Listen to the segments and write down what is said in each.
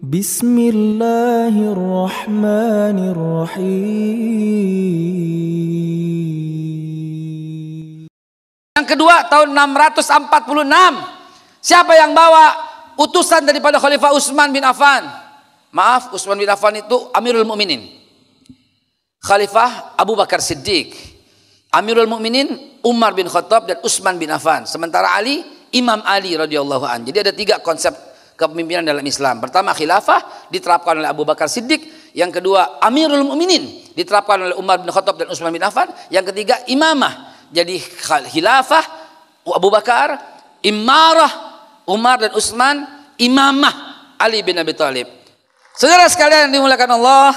Bismillahirrahmanirrahim. Yang kedua tahun 646. Siapa yang bawa utusan daripada Khalifah Utsman bin Affan? Maaf, Utsman bin Affan itu Amirul Mukminin. Khalifah Abu Bakar Siddiq. Amirul Mukminin Umar bin Khattab dan Utsman bin Affan. Sementara Ali, Imam Ali radhiyallahu an. Jadi ada 3 konsep kepemimpinan dalam Islam. Pertama, khilafah diterapkan oleh Abu Bakar Siddiq. Yang kedua, Amirul Mukminin diterapkan oleh Umar bin Khattab dan Utsman bin Affan. Yang ketiga, imamah. Jadi khilafah Abu Bakar, imarah Umar dan Utsman, imamah Ali bin Abi Thalib. Saudara sekalian yang dimuliakan Allah,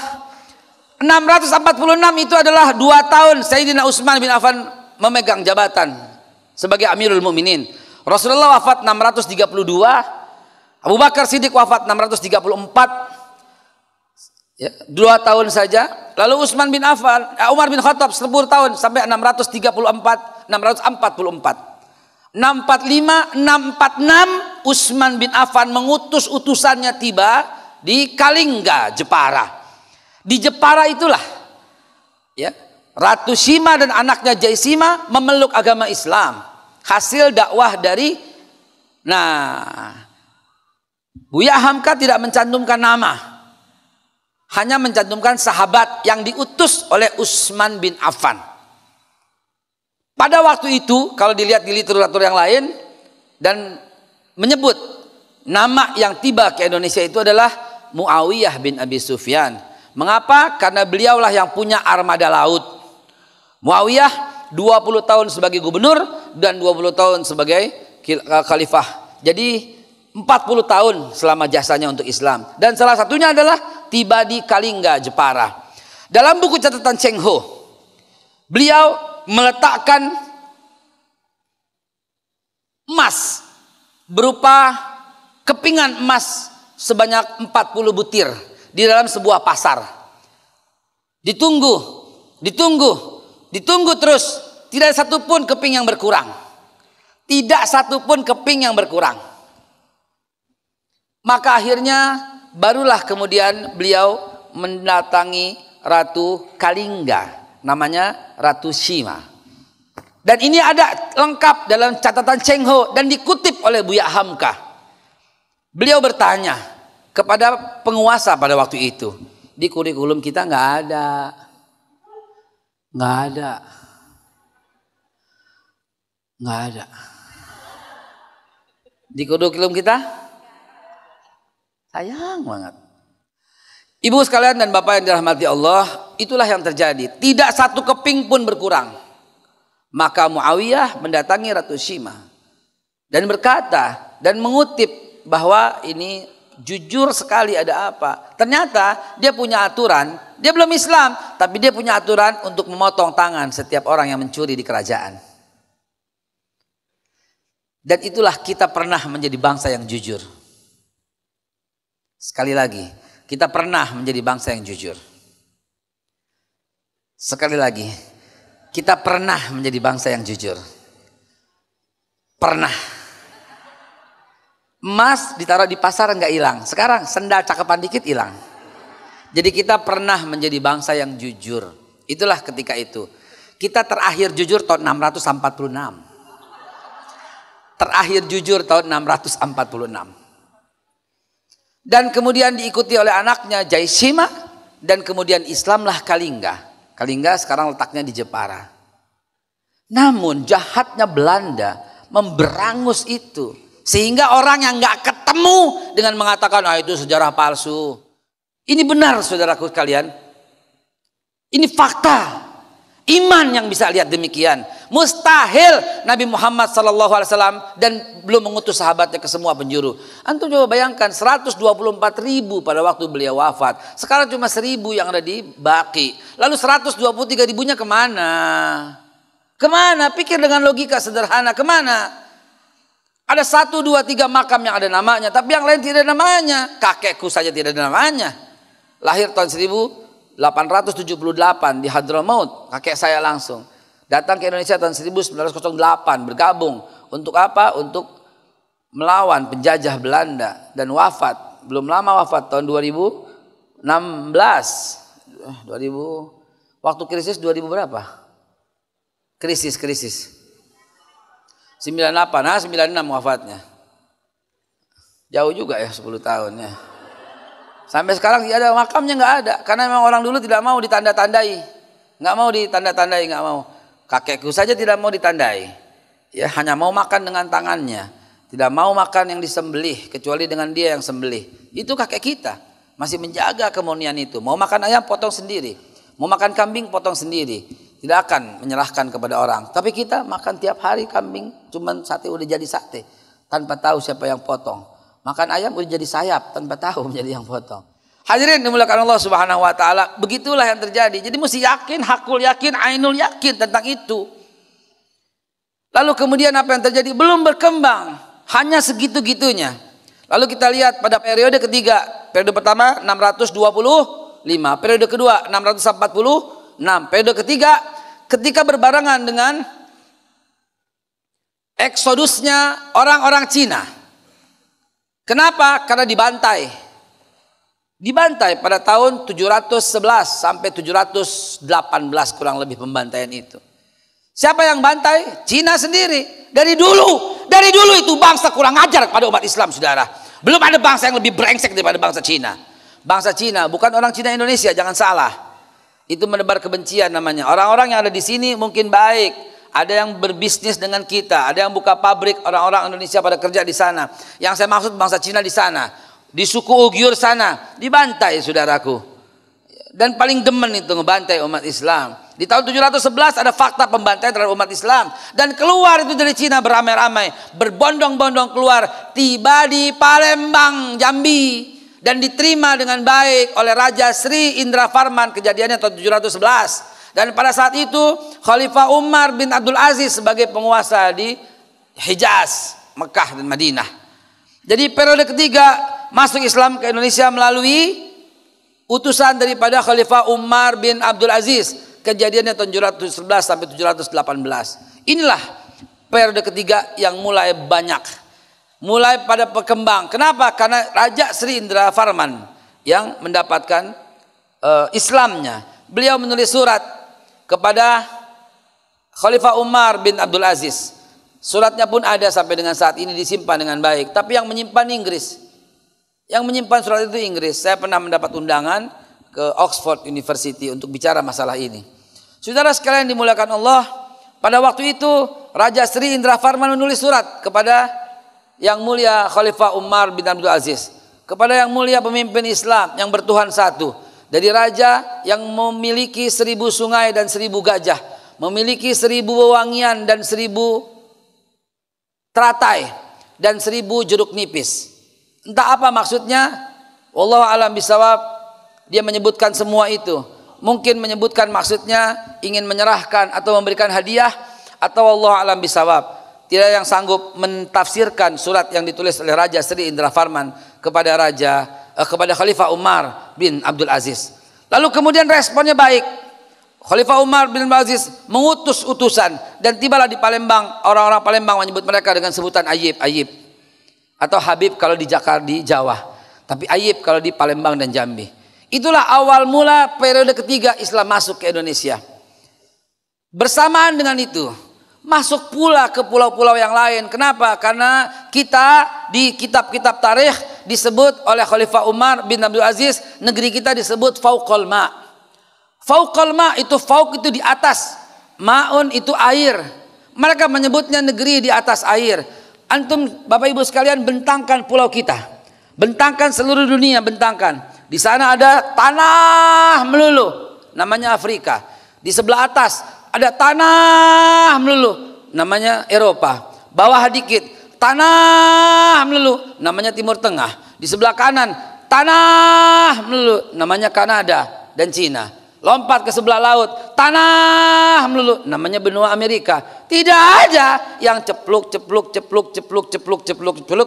646 itu adalah 2 tahun Sayyidina Utsman bin Affan memegang jabatan sebagai Amirul Mukminin. Rasulullah wafat 632, Abu Bakar Siddiq wafat 634, ya, 2 tahun saja. Lalu Utsman bin Affan, Umar bin Khattab 10 tahun sampai 634, 644. 645, 646 Utsman bin Affan mengutus utusannya tiba di Kalingga, Jepara. Di Jepara itulah, ya, Ratu Shima dan anaknya Jaisima memeluk agama Islam. Hasil dakwah dari, Buya Hamka tidak mencantumkan nama, hanya mencantumkan sahabat yang diutus oleh Utsman bin Affan. Pada waktu itu, kalau dilihat di literatur yang lain, dan menyebut nama yang tiba ke Indonesia itu adalah Muawiyah bin Abi Sufyan. Mengapa? Karena beliaulah yang punya armada laut. Muawiyah 20 tahun sebagai gubernur dan 20 tahun sebagai khalifah. Jadi 40 tahun selama jasanya untuk Islam. Dan salah satunya adalah tiba di Kalingga, Jepara. Dalam buku catatan Cheng Ho, beliau meletakkan emas berupa kepingan emas sebanyak 40 butir di dalam sebuah pasar. Ditunggu terus, tidak satupun keping yang berkurang. Tidak satupun keping yang berkurang. Maka akhirnya barulah kemudian beliau mendatangi Ratu Kalingga, namanya Ratu Shima. Dan ini ada lengkap dalam catatan Cheng Ho dan dikutip oleh Buya Hamka. Beliau bertanya kepada penguasa pada waktu itu, di kurikulum kita nggak ada. Di kurikulum kita sayang banget. Ibu sekalian dan bapak yang dirahmati Allah, itulah yang terjadi. Tidak satu keping pun berkurang. Maka Muawiyah mendatangi Ratu Shima dan berkata dan mengutip bahwa ini jujur sekali ada apa. Ternyata dia punya aturan, dia belum Islam, tapi dia punya aturan untuk memotong tangan setiap orang yang mencuri di kerajaan. Dan itulah kita pernah menjadi bangsa yang jujur. Sekali lagi, kita pernah menjadi bangsa yang jujur. Sekali lagi, kita pernah menjadi bangsa yang jujur. Pernah. Emas ditaruh di pasar nggak hilang. Sekarang sendal cakepan dikit hilang. Jadi kita pernah menjadi bangsa yang jujur. Itulah ketika itu. Kita terakhir jujur tahun 646. Terakhir jujur tahun 646. Dan kemudian diikuti oleh anaknya Jaisima. Dan kemudian Islamlah Kalingga. Kalingga sekarang letaknya di Jepara. Namun jahatnya Belanda memberangus itu. Sehingga orang yang nggak ketemu dengan mengatakan, itu sejarah palsu. Ini benar saudaraku sekalian. Ini fakta. Iman yang bisa lihat demikian. Mustahil Nabi Muhammad SAW dan belum mengutus sahabatnya ke semua penjuru. Antum coba bayangkan 124.000 pada waktu beliau wafat. Sekarang cuma 1.000 yang ada di Baqi. Lalu 123.000-nya kemana? Kemana? Pikir dengan logika sederhana. Kemana? Ada 1, 2, 3 makam yang ada namanya. Tapi yang lain tidak ada namanya. Kakekku saja tidak ada namanya. Lahir tahun 1878 di Hadramaut. Kakek saya langsung. Datang ke Indonesia tahun 1908. Bergabung. Untuk apa? Untuk melawan penjajah Belanda. Dan wafat belum lama wafat tahun 2016. 2000 waktu krisis 2000 berapa? Krisis 98, 96 wafatnya. Jauh juga ya 10 tahun ya. Sampai sekarang tidak ada makamnya, nggak ada, karena memang orang dulu tidak mau ditanda-tandai, nggak mau. Kakekku saja tidak mau ditandai, ya hanya mau makan dengan tangannya, tidak mau makan yang disembelih kecuali dengan dia yang sembelih. Itu kakek kita masih menjaga kemurnian itu. Mau makan ayam potong sendiri, mau makan kambing potong sendiri, tidak akan menyerahkan kepada orang. Tapi kita makan tiap hari kambing, cuman sate udah jadi sate tanpa tahu siapa yang potong. Makan ayam udah jadi sayap tanpa tahu menjadi yang potong. Hadirin dimuliakan Allah Subhanahu wa taala, begitulah yang terjadi. Jadi mesti yakin, hakul yakin, ainul yakin tentang itu. Lalu kemudian apa yang terjadi? Belum berkembang, hanya segitu-gitunya. Lalu kita lihat pada periode ketiga. Periode pertama 625, periode kedua 646, periode ketiga ketika berbarengan dengan eksodusnya orang-orang Cina. Kenapa? Karena dibantai pada tahun 711 sampai 718 kurang lebih pembantaian itu. Siapa yang bantai? Cina sendiri. Dari dulu itu bangsa kurang ajar kepada umat Islam, saudara. Belum ada bangsa yang lebih brengsek daripada bangsa Cina. Bangsa Cina, bukan orang Cina Indonesia, jangan salah. Itu menebar kebencian namanya. Orang-orang yang ada di sini mungkin baik. Ada yang berbisnis dengan kita, ada yang buka pabrik, orang-orang Indonesia pada kerja di sana. Yang saya maksud bangsa Cina di sana, di suku Uighur sana, dibantai saudaraku. Dan paling demen itu ngebantai umat Islam. Di tahun 711 ada fakta pembantaian terhadap umat Islam. Dan keluar itu dari Cina beramai-ramai, berbondong-bondong keluar, tiba di Palembang, Jambi. Dan diterima dengan baik oleh Raja Sri Indra Farman, kejadiannya tahun 711. Dan pada saat itu Khalifah Umar bin Abdul Aziz sebagai penguasa di Hijaz, Mekah dan Madinah. Jadi periode ketiga masuk Islam ke Indonesia melalui utusan daripada Khalifah Umar bin Abdul Aziz. Kejadiannya tahun 711 sampai 718. Inilah periode ketiga yang mulai banyak. Mulai pada berkembang. Kenapa? Karena Raja Sri Indra Farman yang mendapatkan Islamnya. Beliau menulis surat kepada Khalifah Umar bin Abdul Aziz. Suratnya pun ada sampai dengan saat ini, disimpan dengan baik. Tapi yang menyimpan Inggris. Yang menyimpan surat itu Inggris. Saya pernah mendapat undangan ke Oxford University untuk bicara masalah ini. Saudara sekalian dimuliakan Allah, pada waktu itu Raja Sri Indra Farman menulis surat kepada yang mulia Khalifah Umar bin Abdul Aziz, kepada yang mulia pemimpin Islam yang bertuhan satu. Dari raja yang memiliki 1000 sungai dan 1000 gajah, memiliki 1000 wewangian dan 1000 teratai dan 1000 jeruk nipis. Entah apa maksudnya, wallahu a'lam bishawab. Dia menyebutkan semua itu. Mungkin menyebutkan maksudnya ingin menyerahkan atau memberikan hadiah, atau wallahu a'lam bishawab. Tidak yang sanggup mentafsirkan surat yang ditulis oleh Raja Sri Indra Farman kepada kepada Khalifah Umar bin Abdul Aziz. Lalu kemudian responnya baik. Khalifah Umar bin Abdul Aziz mengutus utusan dan tibalah di Palembang. Orang-orang Palembang menyebut mereka dengan sebutan Ayib, atau Habib kalau di Jakarta, di Jawa. Tapi Ayib kalau di Palembang dan Jambi. Itulah awal mula periode ketiga Islam masuk ke Indonesia. Bersamaan dengan itu masuk pula ke pulau-pulau yang lain. Kenapa? Karena kita di kitab-kitab tarikh disebut oleh Khalifah Umar bin Abdul Aziz, negeri kita disebut fauqal ma. Fauqal ma itu, fauq itu di atas, maun itu air. Mereka menyebutnya negeri di atas air. Antum Bapak Ibu sekalian bentangkan pulau kita, bentangkan seluruh dunia, bentangkan. Di sana ada tanah melulu, namanya Afrika. Di sebelah atas ada tanah melulu, namanya Eropa. Bawah dikit tanah melulu, namanya Timur Tengah. Di sebelah kanan tanah melulu, namanya Kanada dan Cina. Lompat ke sebelah laut, tanah melulu, namanya benua Amerika. Tidak ada yang cepluk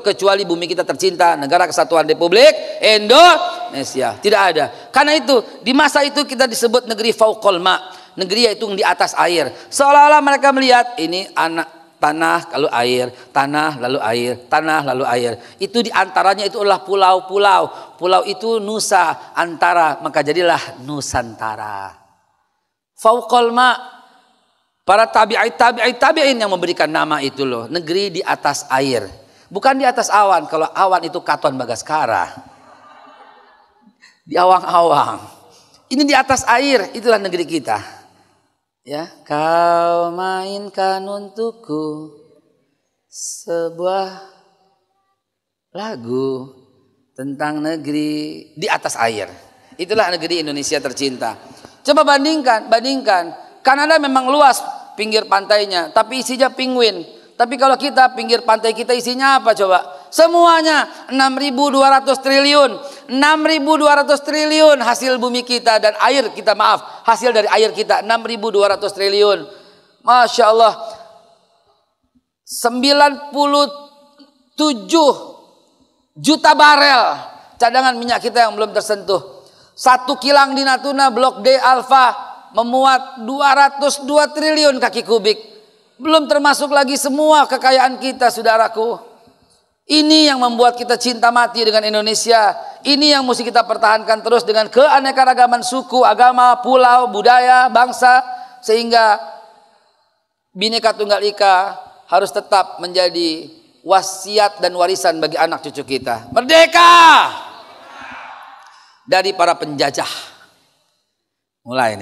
kecuali bumi kita tercinta, Negara Kesatuan Republik Indonesia. Tidak ada. Karena itu di masa itu kita disebut negeri fauqal ma, negeri yaitu di atas air. Seolah-olah mereka melihat ini anak tanah lalu air, tanah lalu air, tanah lalu air. Itu diantaranya itu adalah pulau-pulau. Pulau itu nusa, antara, maka jadilah Nusantara. Fauqal ma, para tabi'in yang memberikan nama itu loh. Negeri di atas air, bukan di atas awan. Kalau awan itu Katon Bagaskara, di awang-awang. Ini di atas air, itulah negeri kita. Ya, kau mainkan untukku sebuah lagu tentang negeri di atas air. Itulah negeri Indonesia tercinta. Coba bandingkan. Kanada memang luas pinggir pantainya, tapi isinya penguin. Tapi kalau kita, pinggir pantai kita isinya apa coba? Semuanya 6.200 triliun. 6.200 triliun hasil bumi kita dan air kita, maaf, hasil dari air kita 6.200 triliun. Masya Allah. 97 juta barel cadangan minyak kita yang belum tersentuh. Satu kilang di Natuna Blok D Alfa memuat 202 triliun kaki kubik. Belum termasuk lagi semua kekayaan kita, saudaraku. Ini yang membuat kita cinta mati dengan Indonesia. Ini yang mesti kita pertahankan terus dengan keanekaragaman suku, agama, pulau, budaya, bangsa. Sehingga Bhinneka Tunggal Ika harus tetap menjadi wasiat dan warisan bagi anak cucu kita. Merdeka dari para penjajah. Mulai.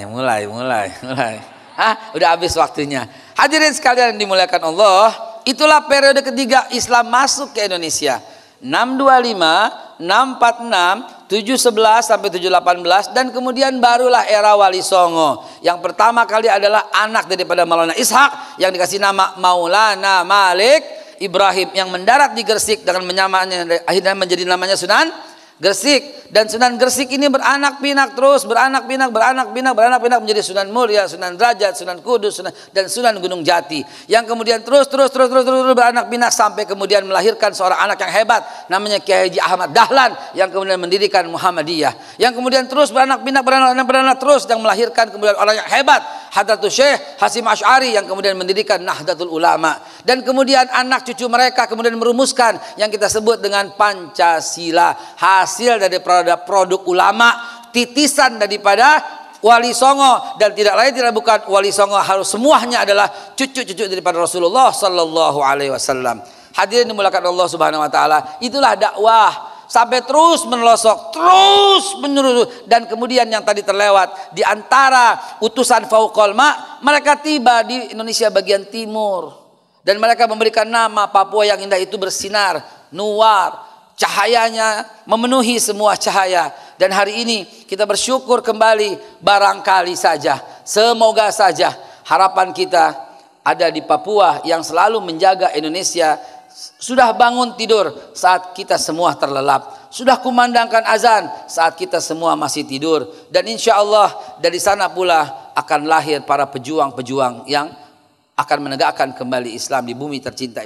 Udah habis waktunya. Hadirin sekalian dimuliakan Allah, itulah periode ketiga Islam masuk ke Indonesia. 625, 646, 711 sampai 718, dan kemudian barulah era Wali Songo. Yang pertama kali adalah anak daripada Maulana Ishak yang dikasih nama Maulana Malik Ibrahim, yang mendarat di Gresik dengan menyamanya, akhirnya menjadi namanya Sunan Gresik. Dan Sunan Gresik ini beranak pinak terus, beranak pinak menjadi Sunan Muria, Sunan Derajat, Sunan Kudus, dan Sunan Gunung Jati. Yang kemudian terus beranak pinak sampai kemudian melahirkan seorang anak yang hebat namanya Kiai Haji Ahmad Dahlan yang kemudian mendirikan Muhammadiyah. Yang kemudian terus beranak pinak terus yang melahirkan kemudian orang yang hebat Hadratus Syekh Hasyim Asy'ari yang kemudian mendirikan Nahdlatul Ulama. Dan kemudian anak cucu mereka kemudian merumuskan yang kita sebut dengan Pancasila, hasil dari produk ulama, titisan daripada Wali Songo, dan tidak lain tidak bukan Wali Songo harus semuanya adalah cucu-cucu daripada Rasulullah sallallahu alaihi wasallam. Hadirin dimuliakan Allah Subhanahu wa taala, itulah dakwah sampai terus melosok, terus menerus. Dan kemudian yang tadi terlewat, di antara utusan Fauqal Ma, mereka tiba di Indonesia bagian timur dan mereka memberikan nama Papua yang indah itu bersinar, nuar, cahayanya memenuhi semua cahaya. Dan hari ini kita bersyukur kembali, barangkali saja, semoga saja harapan kita ada di Papua yang selalu menjaga Indonesia sudah bangun tidur saat kita semua terlelap, sudah kumandangkan azan saat kita semua masih tidur. Dan insya Allah dari sana pula akan lahir para pejuang-pejuang yang akan menegakkan kembali Islam di bumi tercinta.